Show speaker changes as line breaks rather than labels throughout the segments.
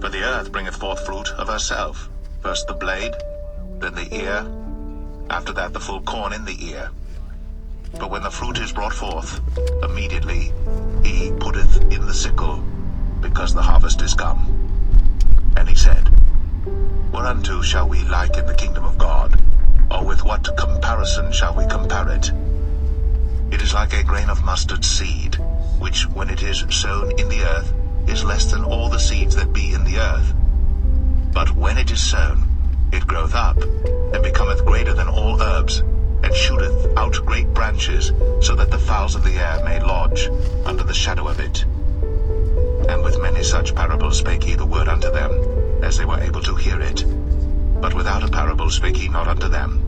For the earth bringeth forth fruit of herself, first the blade, then the ear, after that the full corn in the ear. But when the fruit is brought forth, immediately he putteth in the sickle, because the harvest is come. And he said, Whereunto shall we liken the kingdom of God? Or with what comparison shall we compare it? It is like a grain of mustard seed, which when it is sown in the earth, is less than all the seeds that be in the earth. But when it is sown, it groweth up, and becometh greater than all herbs, and shooteth out great branches, so that the fowls of the air may lodge under the shadow of it. And with many such parables spake he the word unto them, as they were able to hear it. But without a parable spake he not unto them.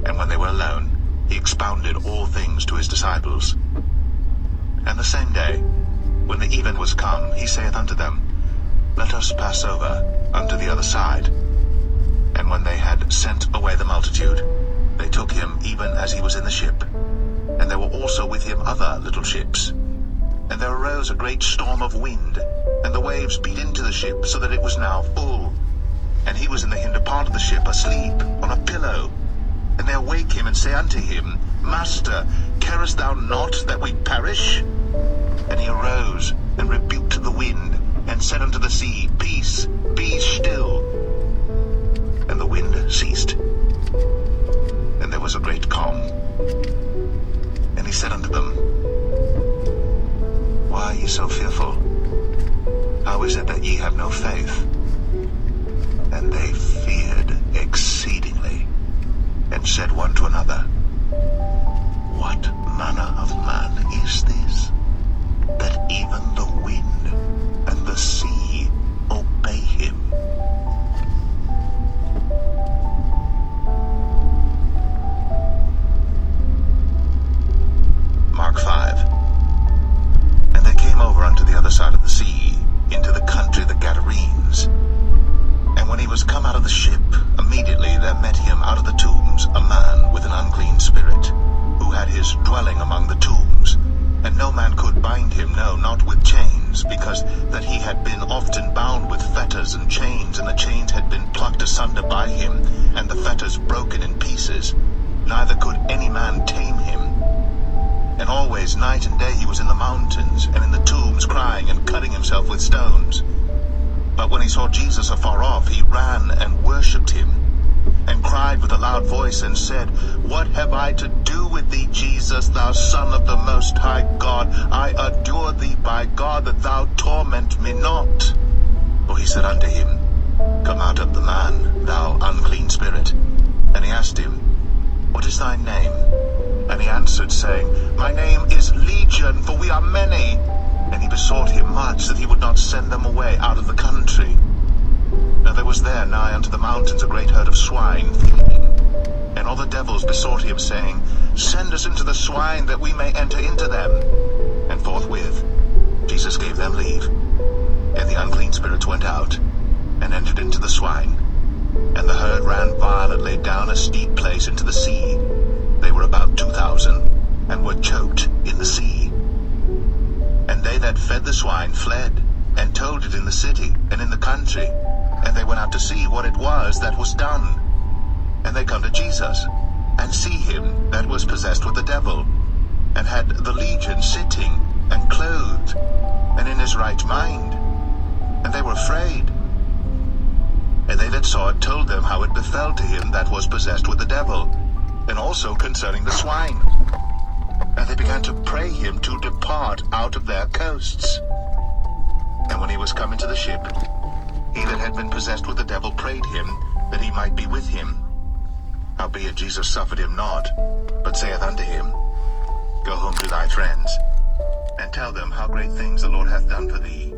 And when they were alone, he expounded all things to his disciples. And the same day, when the even was come, he saith unto them, Let us pass over unto the other side. And when they had sent away the multitude, they took him even as he was in the ship. And there were also with him other little ships. And there arose a great storm of wind, and the waves beat into the ship, so that it was now full. And he was in the hinder part of the ship, asleep on a pillow. And they awake him, and say unto him, Master, carest thou not that we perish? And he arose, and rebuked the wind, and said unto the sea, Peace, be still. And the wind ceased, and there was a great calm. And he said unto them, Why are ye so fearful? How is it that ye have no faith? And they feared exceedingly, and said one to another, What manner of man is this, that even the wind and the sea obey him? Mark 5. And they came over unto the other side of the sea, into the country of the Gadarenes. And when he was come out of the ship, immediately there met him out of the tombs a man with an unclean spirit, who had his dwelling among the tombs. And no man could bind him, no, not with chains, because that he had been often bound with fetters and chains, and the chains had been plucked asunder by him, and the fetters broken in pieces. Neither could any man tame him. And always, night and day, he was in the mountains, and in the tombs, crying and cutting himself with stones. But when he saw Jesus afar off, he ran and worshipped him, and cried with a loud voice, and said, What have I to do with thee, Jesus, thou Son of the Most High God? I adjure thee by God that thou torment me not. For he said unto him, Come out of the man, thou unclean spirit. And he asked him, What is thy name? And he answered, saying, My name is Legion, for we are many. And he besought him much that he would not send them away out of the country. Now there was there nigh unto the mountains a great herd of swine feeding. And all the devils besought him, saying, Send us into the swine, that we may enter into them. And forthwith Jesus gave them leave. And the unclean spirits went out, and entered into the swine. And the herd ran violently down a steep place into the sea. They were about 2,000, and were choked in the sea. And they that fed the swine fled, and told it in the city and in the country. And they went out to see what it was that was done. And they come to Jesus, and see him that was possessed with the devil, and had the legion sitting, and clothed, and in his right mind. And they were afraid. And they that saw it told them how it befell to him that was possessed with the devil, and also concerning the swine. And they began to pray him to depart out of their coasts. And when he was come into the ship, he that had been possessed with the devil prayed him that he might be with him. Howbeit Jesus suffered him not, but saith unto him, Go home to thy friends, and tell them how great things the Lord hath done for thee,